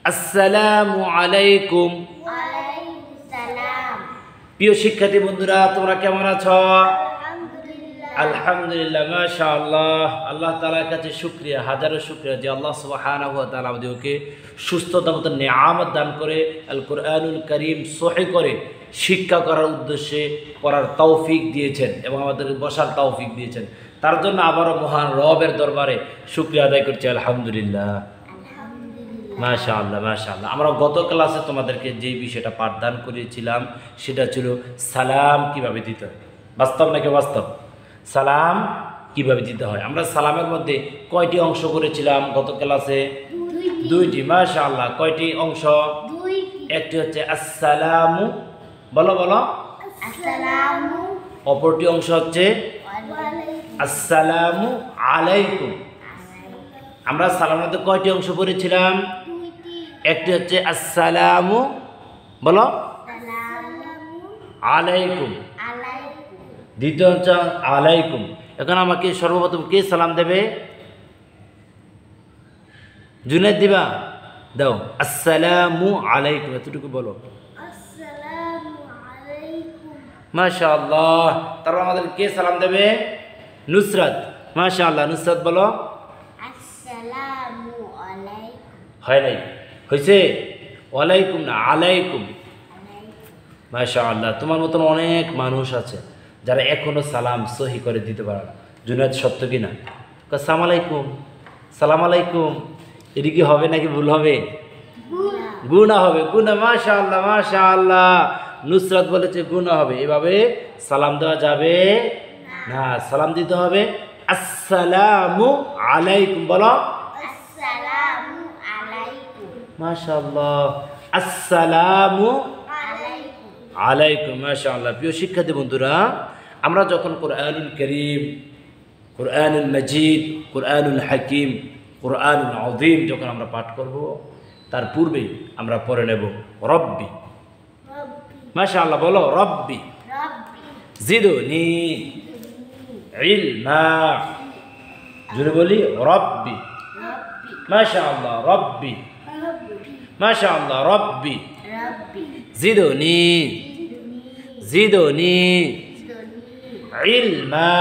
আসসালামু আলাইকুম। প্রিয় শিক্ষার্থী বন্ধুরা, তোমরা কেমন আছো? আলহামদুলিল্লাহ, মাশাআল্লাহ। আল্লাহ তাআলার কাছে শুকরিয়া, হাজারো শুকরিয়া যে আল্লাহ সুবহানাহু ওয়া তাআলা আমাদেরকে সুস্থতা মতো নিয়ামত দান করে আল কোরআনুল কারীম সহিহ করে শিক্ষা করার উদ্দেশ্যে পড়ার তৌফিক দিয়েছেন এবং আমাদের বসার তৌফিক দিয়েছেন। তার জন্য আবারও মহান রবের দরবারে শুকরিয়া আদায় করছি, আলহামদুলিল্লাহ। মাশাআল্লাহ মাশাআল্লাহ। আমরা গত ক্লাসে তোমাদেরকে যেই বিষয়টা পাঠদান করেছিলাম সেটা ছিল সালাম কিভাবে দিতে হয়। বাস্তব নাকি বাস্তব? সালাম কিভাবে দিতে হয়। আমরা সালামের মধ্যে কয়টি অংশ করেছিলাম গত ক্লাসে? দুইটি। মাশাআল্লাহ। কয়টি অংশ? একটি হচ্ছে আসসালামু, বলো বলো, আসসালামু। অপরটি অংশ হচ্ছে আসসালামু আলাইকুম। আমরা সালামের মধ্যে কয়টি অংশ পড়েছিলাম? একটি হচ্ছে আসসালামু, বলো, আলাইকুম। দ্বিতীয় হচ্ছে আলাইকুম। এখন আমাকে সর্বপ্রথম কে সালাম দেবে? জুনায়েদ দিবা? দাও, আসসালামু আলাইকুম, এতটুকু বলো। মাশাআল্লাহ। তারপর আমাদের কে সালাম দেবে? নুসরাত। মাশাআল্লাহ, নুসরাত বলো। আসসালামু আলাইকুম। হয় নাই? হয়েছে? ওয়ালাইকুম না, আলাইকুম। মাশাআল্লাহ। তোমার মতন অনেক মানুষ আছে যারা এখনো সালাম সহি করে দিতে পারে না। জুনায়েদ, সত্য কি না? সালাম আলাইকুম, সালাম আলাইকুম। এটি কি হবে নাকি ভুল হবে? গুনাহ হবে, গুনাহ। মাশাআল্লাহ মাশাআল্লাহ। নুসরাত বলেছে গুনাহ হবে, এভাবে সালাম দেওয়া যাবে না। সালাম দিতে হবে আসসালামু আলাইকুম, বলো। আসসালামু আলাইকুম। মাশাআল্লাহ, আসসালামু আলাইকুম। আলাইকুম। মাশাআল্লাহ। প্রিয় শিক্ষার্থী বন্ধুরা, আমরা যখন কোরআনুল কারীম, কোরআনুল মজিদ, কোরআনুল হাকিম, কোরআনুল আযীম যখন আমরা পাঠ করব, তার পূর্বে আমরা পড়ে নেব রব্বি। মাশাআল্লাহ, বলো রব্বি জিদনি ইলমা। জোরে বলি, রব্বি। মাশাআল্লাহ, রব্বি। মাশাআল্লাহ, রব্বি জিদনি জিদনি ইলমা।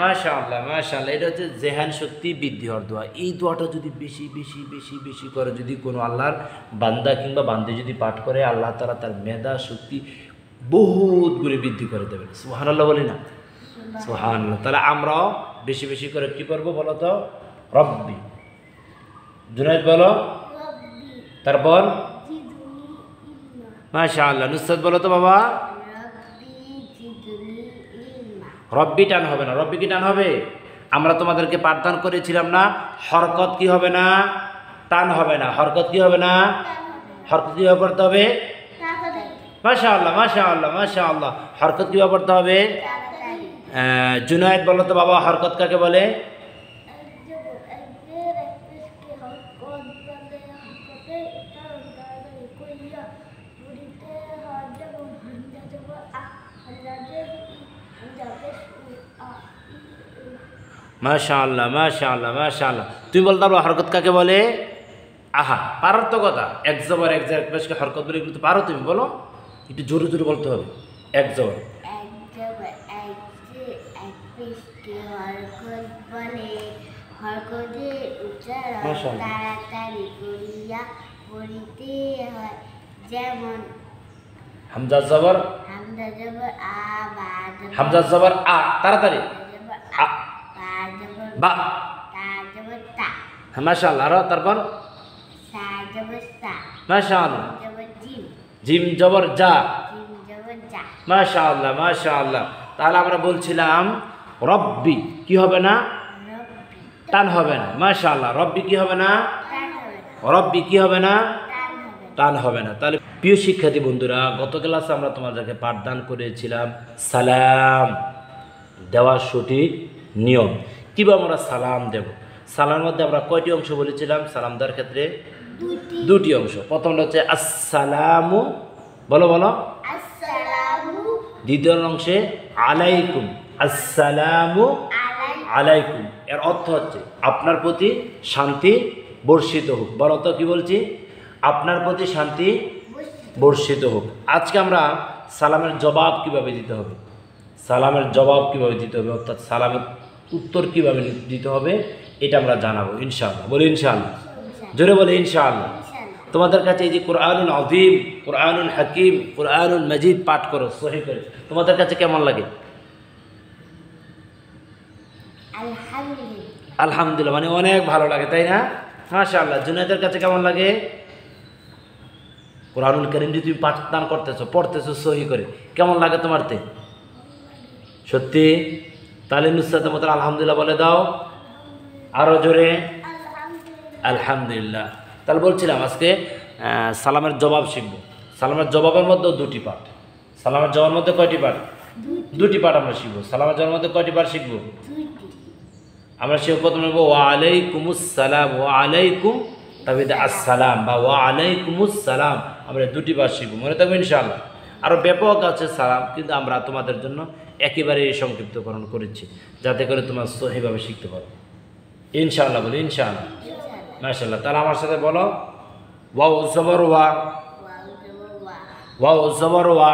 মাশাআল্লাহ মাশাআল্লাহ। এটা হচ্ছে জেহান শক্তি বৃদ্ধি হওয়ার দোয়া। এই দোয়াটা যদি বেশি বেশি বেশি বেশি করে যদি কোনো আল্লাহর বান্দা কিংবা বান্দী যদি পাঠ করে, আল্লাহ তাআলা তার মেধা শক্তি বহুত গুণে বৃদ্ধি করে দেবেন। সুবহানাল্লাহ বলি না? সুবহানাল্লাহ। তাহলে আমরাও বেশি বেশি করে কি করবো বলো তো? রব্বি। জুনায়েদ বলো। তারপর মাশাআল্লাহ। নুসরাত বলো তো বাবা। রব্বি টান হবে না। রব্বি কি টান হবে? আমরা তোমাদেরকে পাঠদান করেছিলাম না, হরকত কি হবে না, টান হবে না। হরকত কি হবে না? হরকত কিভাবে পড়তে হবে? মাশাআল্লাহ মাশাআল্লাহ মাশাআল্লাহ। হরকত কিভাবে পড়তে হবে? জুনায়েদ বলো তো বাবা, হরকত কাকে বলে? মাশাআল্লাহ মাশাআল্লাহ মাশাআল্লাহ। তুমি বলতে পারো হরকত কাকে বলে? আহা, পারার তো কথা। এক জবর এক জের পেশকে হরকত বলে, এগুলো তো পারো তুমি, বলো। একটু জোরে জোরে বলতে হবে। এক জবর যেমন হামজা জবর, হামজা জবর আ, তাড়াতাড়ি আ, বা। মাশাআল্লাহ। আর তারপর মাশাআল্লাহ। জিম জবর যা। মাশাআল্লাহ মাশাআল্লাহ। তাহলে আমরা বলছিলাম রব্বি কি হবে না? টান হবে না। মাশাআল্লাহ। রব্বি কি হবে না? রব্বি কি হবে না? টান হবে না। তাহলে প্রিয় শিক্ষার্থী বন্ধুরা, গত ক্লাসে আমরা তোমাদেরকে পাঠদান করেছিলাম সালাম দেওয়ার সঠিক নিয়ম, কিভাবে আমরা সালাম দেব। সালামের মধ্যে আমরা কয়টি অংশ বলেছিলাম? সালাম দেওয়ার ক্ষেত্রে দুটি অংশ। প্রথমটা হচ্ছে আসসালামু, বলো বলো। দ্বিতীয় অংশে আলাইকুম, আসসালামু আলাইকুম। এর অর্থ হচ্ছে আপনার প্রতি শান্তি বর্ষিত হোক। বলো তো কি বলছি? আপনার প্রতি শান্তি বর্ষিত হোক। আজকে আমরা সালামের জবাব কিভাবে দিতে হবে, সালামের জবাব কিভাবে দিতে হবে, অর্থাৎ সালামের উত্তর কিভাবে দিতে হবে, এটা আমরা জানাবো ইনশাআল্লাহ। বলি ইনশাআল্লাহ, জোরে বলে ইনশাআল্লাহ। তোমাদের কাছে এই যে কোরআনুল আযীম, কোরআনুল হাকিম, কোরআনুল মাজিদ পাঠ করো সহি করে, তোমাদের কাছে কেমন লাগে? আলহামদুলিল্লাহ। আলহামদুলিল্লাহ, মানে অনেক ভালো লাগে, তাই না? মাশাআল্লাহ। জুনায়েদের কাছে কেমন লাগে? কোরআনুল কারীম যে তুমি পাঠদান করতেছো, পড়তেছো সহি করে, কেমন লাগে তোমারতে? সত্যি? তাহলে নুসরাতের মতো আলহামদুলিল্লাহ বলে দাও আরো জোরে, আলহামদুলিল্লাহ। তাহলে বলছিলাম আজকে সালামের জবাব শিখব। সালামের জবাবের মধ্যে দুটি পাঠ। সালামের জবাবের মধ্যে কয়টি পাঠ? দুটি পাঠ আমরা শিখব। সালামের জবাবের মধ্যে কয়টি পাঠ শিখব? আমরা শিখব প্রথমে ওয়া আলাইকুমুস সালাম, ওয়া আলাইকুম তারপরে আসসালাম বা ওয়া আলাইকুমুস সালাম, আমরা দুটি পাঠ শিখব। মনে থাকবে ইনশাআল্লাহ। আরও ব্যাপক আছে সালাম, কিন্তু আমরা তোমাদের জন্য একেবারে সংক্ষিপ্তকরণ করেছি যাতে করে তোমরা সহিভাবে শিখতে পারো ইনশাআল্লাহ। বলি ইনশাআল্লাহ, মাশাআল্লাহ। তাহলে আমার সাথে বলো ওয়াও জবর ওয়া, ওয়াও জবর ওয়া,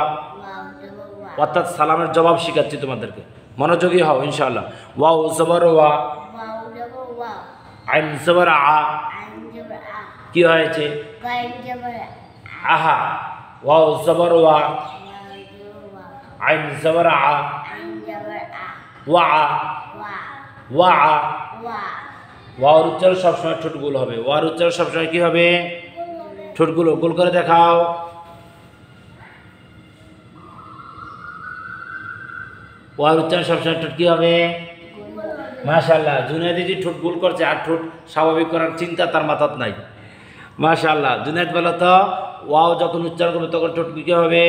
অর্থাৎ সালামের জবাব শিখাচ্ছি তোমাদেরকে, মনোযোগী হও ইনশাআল্লাহ। ওয়াও জবর ওয়া, আইন জবর আ, কি হয়েছে? আহা। ওয়াও জবর ওয়া, আইন জবর আ, ওয়া, ওয়া। ওয়ার উচ্চারণ সবসময় ঠোঁট গোল হবে। ওয়ার উচ্চারণ সবসময় কি হবে? ঠোঁটগুলো গোল করে দেখাও। ওয়ার উচ্চারণ সবসময় ঠোঁট কি হবে? মাশাআল্লাহ। জুনায়েদ যে ঠোঁট গোল করছে, আর ঠোঁট স্বাভাবিক করার চিন্তা তার মাথাত নাই। মাশাআল্লাহ। জুনায়েদ বলো তো, ওয়াও যখন উচ্চারণ করবে তখন ঠোঁট কি হবে?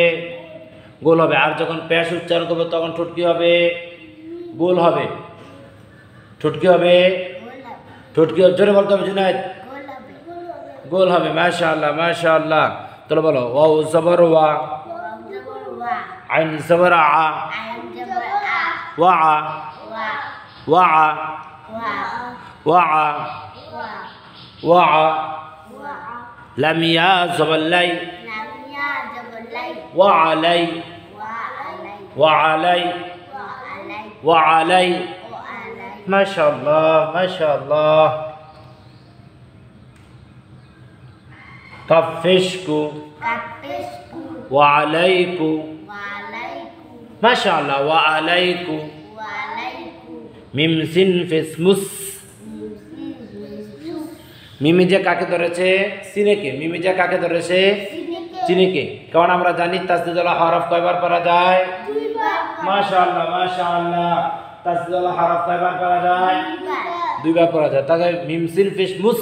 গোল হবে। আর যখন পেশ উচ্চারণ করবে তখন ঠোঁট কি হবে? গোল হবে। ঠোঁট কি হবে? ঠোঁট কি জোরে বলতে হবে জুনায়েদ? গোল হবে। মাশাআল্লাহ, মাশাআল্লাহ। তাহলে বলো ওয়াও জবর ওয়া, আইন জবর আ, ওয়া, ওয়া, ওয়া, ওয়া, লাম ইয়া জবর লাই, ওয়া আলাই, ওয়া আলাই, ওয়া আলাই। মাশাআল্লাহ, মাশাআল্লাহ। কাফিশকু, ওয়া আলাইকু, মাশাআল্লাহ, ওয়া আলাইকু। মিম সিন ফিসমুস, মিমি যে কাকে ধরেছে? সিনেকে। মিমি যে কাকে ধরেছে? চিনিকে। কারণ আমরা জানি তাসদীদুল হরফ কয়বার পড়া যায়? মাশাআল্লাহ, মাশাআল্লাহ। তাসদীদুল হরফ কয়বার পড়া যায়? দুইবার পড়া যায়। তাহলে মিম সিন ফিসমুস,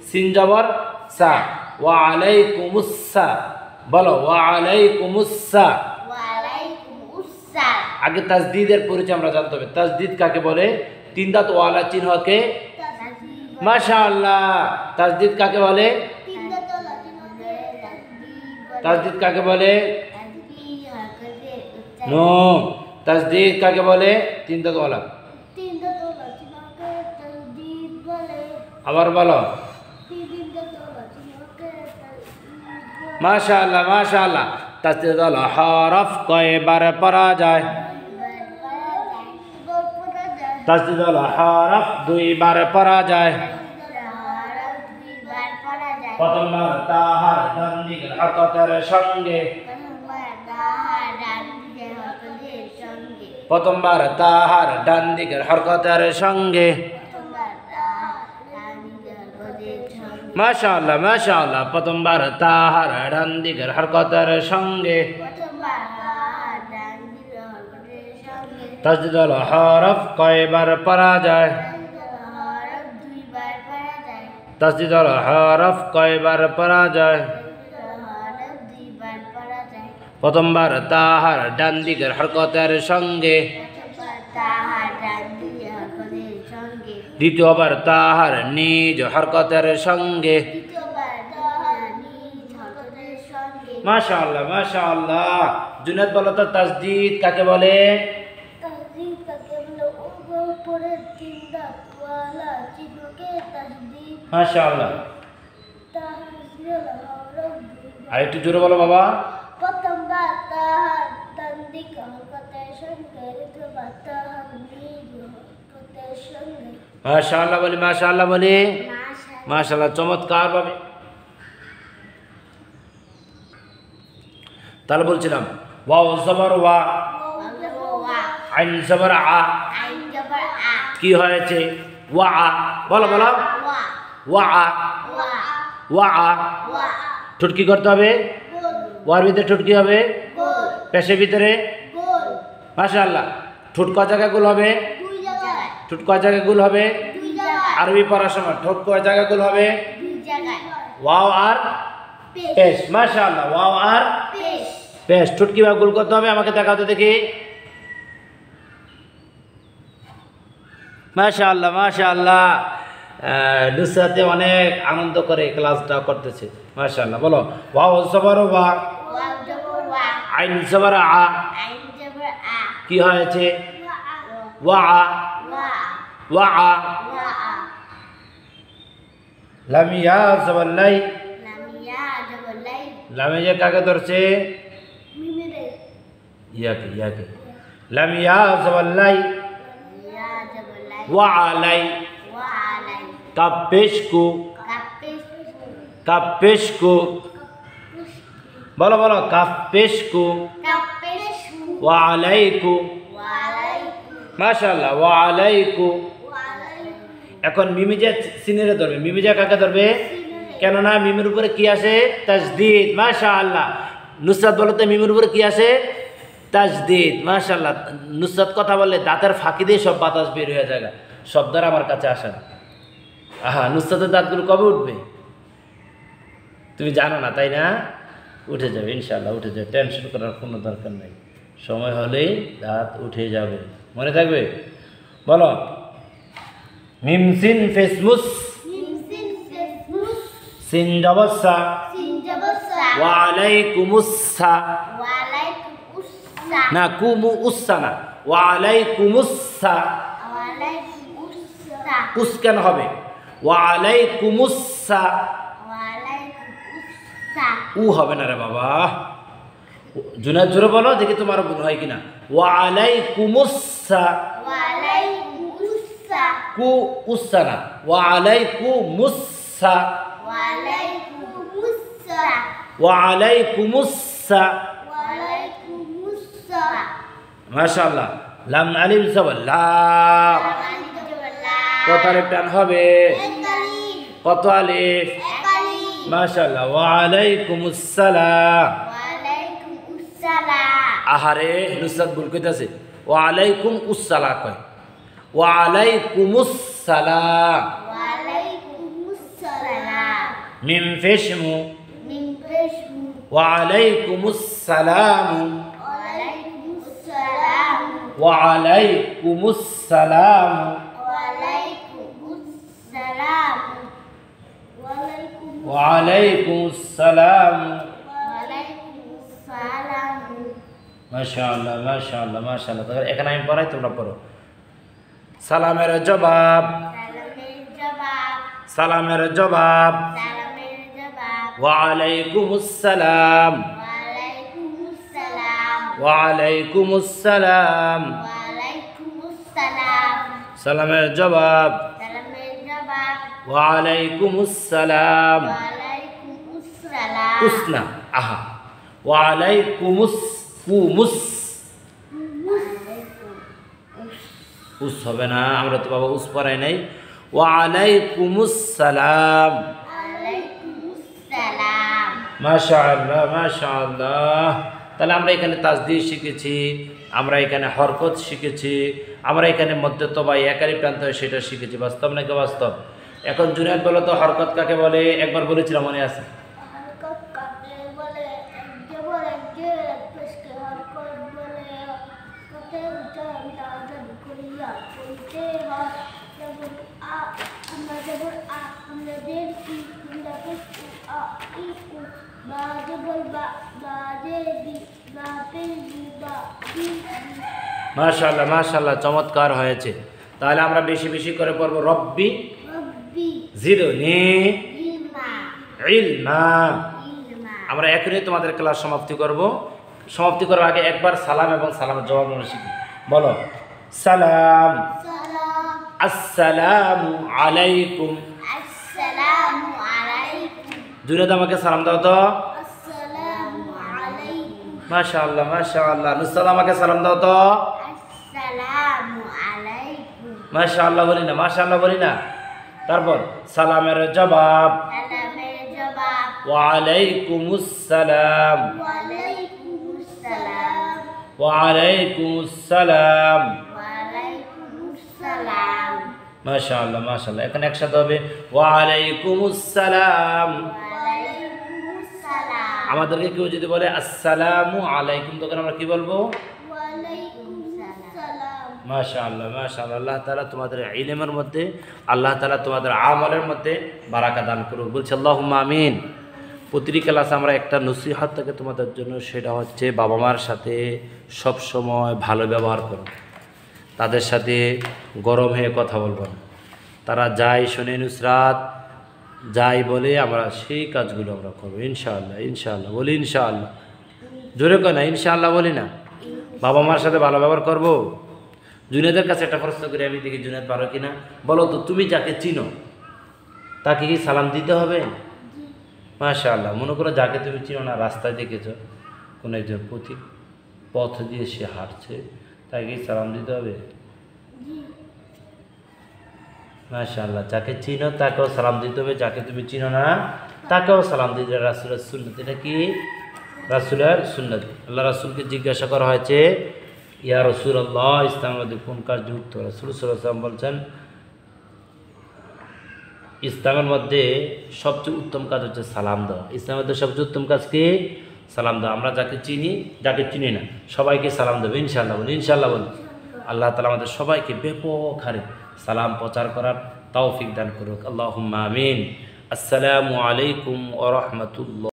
সিন জবর সা, ওয়া আলাইকুমুস সা। বলো ওয়া আলাইকুমুস সা। আগে তাসদীদের পরিচয় আমরা জানতে হবে। তাসদীদ কাকে বলে? তিন দাঁত ওয়ালা চিহ্নকে। মাশাআল্লাহ। তাসদীদ কাকে বলে? তাসদীদ কাকে বলে? নো, তাসদীদ কাকে বলে? তিন দাঁত ওয়ালা। আবার বলো। মাশাআল্লাহ, মাশাআল্লাহ। তাসদীদুল হরফ কয়বার পড়া যায়? তাসদীদুল হরফ দুইবার পড়া যায়। প্রথমবার তাহার ডান দিকের হরকতের সঙ্গে, প্রথমবার তাহার ডান দিকের হরকতের সঙ্গে। মাশাআল্লাহ, মাশাআল্লাহ। প্রথমবার তাহার ডান দিকের হরকতের সঙ্গে। তাসদীদুল হরফ কয়বার পড়া যায়? তাসদীদুল হরফ কয়বার পড়া যায়? প্রথমবার তাহার ডান দিকের হরকতের সঙ্গে, দ্বিতীয়বার তাহার নিজ হরকতের সঙ্গে। মাশাআল্লাহ, মাশাআল্লাহ। জুনায়েদ বলো তো তাসদীদ কাকে বলে? উপরে তিন দাঁত ওয়ালা চিহ্নকে তাসদীদ মাশাআল্লাহ। তাহজিল রব্বি। আর একটু জোরে বলো বাবা। প্রথমবার তাহার তান্দিক হরকতের সঙ্গে দ্বিতীয়বার তাহার মৃদু হরকতের সঙ্গে। মাশাআল্লাহ বলি, মাশাআল্লাহ বলি, মাশাআল্লাহ, চমৎকার ভাবে। তাহলে বলছিলাম ওয়াও জবর ওয়া, আইন জবর আ, কি হয়েছে? ওয়া আ, বলো বলো। ওয়া আ, ওয়া আ, ঠোঁট কি করতে হবে? ওয়ার ভিতরে ঠোঁট কি হবে? পেশের ভিতরে। মাশাআল্লাহ। ঠোঁট কয় জায়গায় গোল হবে? ঠোঁট কয় জায়গায় গোল হবে? আরবি পড়ার সময় ঠোঁট কয় জায়গায় গোল হবে? ওয়াও আর পেশ। মাশাআল্লাহ, ওয়াও আর পেশ। ঠোঁট কিভাবে গোল করতে হবে আমাকে দেখাও তো দেখি। মাশাআল্লাহ, মাশাআল্লাহ। নুসরাতে অনেক আনন্দ করে ক্লাসটা করতেছে। মাশাআল্লাহ। বলো ওয়াও জবর ওয়া, আইন জবর আ, কি হয়েছে? ওয়া আ, ওয়া আ। লাম ইয়া জবর লাই, লামে যে কাকে ধরছে? ইয়াকে, ইয়াকে। লাম ইয়া জবর লাই, ওয়া আলাই, কাপ পেশ কু, কাপ পেশ কু, বলো বলো, কাপ পেশ কু, ওয়া আলাইকু। মাশাআল্লাহ, ওয়া আলাইকু। এখন মিমিজা সিনেরে ধরবে। মিমিজা কাকে ধরবে? কেননা মিমের উপরে কি আসে? তাজদীদ। মাশাআল্লাহ। নুসরাত বলো তো মিমের উপরে কি আসে? তাজদীদ। মাশাআল্লাহ। নুসরাত কথা বললে দাঁতের ফাঁকি দিয়ে সব বাতাস বের হয়ে যায়, শব্দটা আমার কাছে আসে না। আহা, নুসরাতের দাঁতগুলো কবে উঠবে তুমি জানো না, তাই না? উঠে যাবে ইনশাআল্লাহ, উঠে যাবে। টেনশন করার কোনো দরকার নেই, সময় হলেই দাঁত উঠে যাবে। মনে থাকবে? বলো মিম সিন ফেসমুস, সিন জবসা, ওয়া আলাইকুমুসসা, না কুমু উসসা না, ওয়া আলাইকুমুসসা। উস কেন হবে? ওয়া আলাইকুমুসসা, উ হবে না রে বাবা। জুনা জোরে বলো দেখি তোমার ভুল হয় কিনা। ওয়া আলাইকুমুসসা, কু উসসা না, ওয়া আলাইকুমুসসা, ওয়া আলাইকুমুসসা। মাশাআল্লাহ। লাম আলিফ জবর লা, কত আলিফ টান হবে? কত আলিফ? মাশাআল্লাহ। ওয়া আলাইকুমুস সালাম। আহারে নুসরাত ভুল কইতাছে। ওয়া আলাইকুম উসসালাম কয়, ওয়া আলাইকুমুস সালাম। মিম ফেশমু, ওয়া আলাইকুমুস সালাম, ওয়া আলাইকুমুস সালাম। ওয়া আলাইকুমুস সালাম। মাশাআল্লাহ, মাশাআল্লাহ, মাশাআল্লাহ। তাহলে এখানে আমি পড়াই, তোমরা পড়ো। সালামের জবাব, সালামের জবাব, ওয়া আলাইকুমুস সালাম, ওয়া আলাইকুমুস সালাম। সালামের জবাব, ওয়া আলাইকুমুস সালাম। উসনা, আহা, ওয়া আলাইকুমুস কুমুস, উস হবে না, আমরা তো বাবা উস পড়াই নাই। ওয়া আলাইকুমুস সালাম। মাশাআল্লাহ, মাশাআল্লাহ। তাহলে আমরা এখানে তাসদীদ শিখেছি, আমরা এখানে হরকত শিখেছি, আমরা এখানে মধ্যতবা একারি প্রান্ত সেটা শিখেছি। বাস্তব নাকি বাস্তব? এখন জুনায়েদ বলো তো হরকত কাকে বলে? একবার বলেছিলাম, মনে আছে? মাশাআল্লাহ, মাশাআল্লাহ, চমৎকার হয়েছে। তাহলে আমরা বেশি বেশি করে পড়বো রব্বি জিদনি ইলমা ইলমা। ইলমা আমরা এখনই তোমাদের ক্লাস সমাপ্তি করব। সমাপ্তি করার আগে একবার সালাম এবং সালামের জবাব আমরা শিখি। বলো সালাম, সালাম আসসালামু আলাইকুম। আসসালামু আলাইকুম জুনেদ আমাকে সালাম দাও তো। আসসালামু আলাইকুম মাশাআল্লাহ মাশাআল্লাহ। নুসরাত আমাকে সালাম দাও তো। আসসালামু আলাইকুম মাশাআল্লাহ বলি না, মাশাআল্লাহ বলি না। তারপর সালামের জবাব সালামের জবাব ওয়ালাইকুমুস সালাম, ওয়ালাইকুমুস সালাম ওয়ালাইকুমুস সালাম। ওয়ালাইকুমুস সালাম মাশাআল্লাহ মাশাআল্লাহ। এখন একসাথে হবে ওয়ালাইকুমুস সালাম। ওয়ালাইকুমুস সালাম আমাদেরকে কেউ যদি বলে আসসালামু আলাইকুম, তখন আমরা কি বলবো? ওয়ালাইকুমুস সালাম মাশাআল্লাহ মাশাআল্লাহ। আল্লাহ তাআলা তোমাদের ইলমের মধ্যে, আল্লাহ তাআলা তোমাদের আমলের মধ্যে বারাকা দান করুক। বলছি আল্লাহুম্মা আমিন। প্রতিটি ক্লাসে আমরা একটা নসিহত থাকে তোমাদের জন্য, সেটা হচ্ছে বাবা মার সাথে সব সময় ভালো ব্যবহার করো। তাদের সাথে গরম হয়ে কথা বলবো না। তারা যাই শোনে নুসরাত, যাই বলে আমরা সেই কাজগুলো আমরা করবো ইনশাআল্লাহ। ইনশাআল্লাহ বলি ইনশাআল্লাহ। জোরে কয় না ইনশাআল্লাহ বলি না। বাবা মার সাথে ভালো ব্যবহার করবো। জুনেদের কাছে একটা প্রশ্ন করি, আমি দেখি জুনেদ পারো কিনা। বলো তো, তুমি যাকে চিনো তাকে কি সালাম দিতে হবে? মাশাআল্লাহ। মনে করো যাকে তুমি চিনো না, রাস্তায় দেখেছো কোনো একজন পথ দিয়ে সে হাঁটছে, তাকে কি সালাম দিতে হবে? মাশাআল্লাহ। যাকে চিনো তাকেও সালাম দিতে হবে, যাকে তুমি চিনো না তাকেও সালাম দিতে হবে। রাসূলের সুন্নাত। এটা কি? রাসূলের সুন্নাত। আল্লাহ রাসূলকে জিজ্ঞাসা করা হয়েছে, ইয়া রাসূলুল্লাহ, ইসলামের মধ্যে কোন কাজ যুক্ত? রাসূল সাল্লাল্লাহু আলাইহি ওয়াসাল্লাম বলছেন, ইসলামের মধ্যে সবচেয়ে উত্তম কাজ হচ্ছে সালাম দেওয়া। ইসলামের মধ্যে সবচেয়ে উত্তম কাজ কি? সালাম দেওয়া। আমরা যাকে চিনি, যাকে চিনি না, সবাইকে সালাম দেবো ইনশাআল্লাহ বলি ইনশাআল্লাহ বলি। আল্লাহ তাআলা আমাদের সবাইকে ব্যাপক হারে সালাম প্রচার করার তৌফিক দান করুক। আল্লাহুম্মা আমিন। আসসালামু আলাইকুম ওয়া রাহমাতুল্লাহ।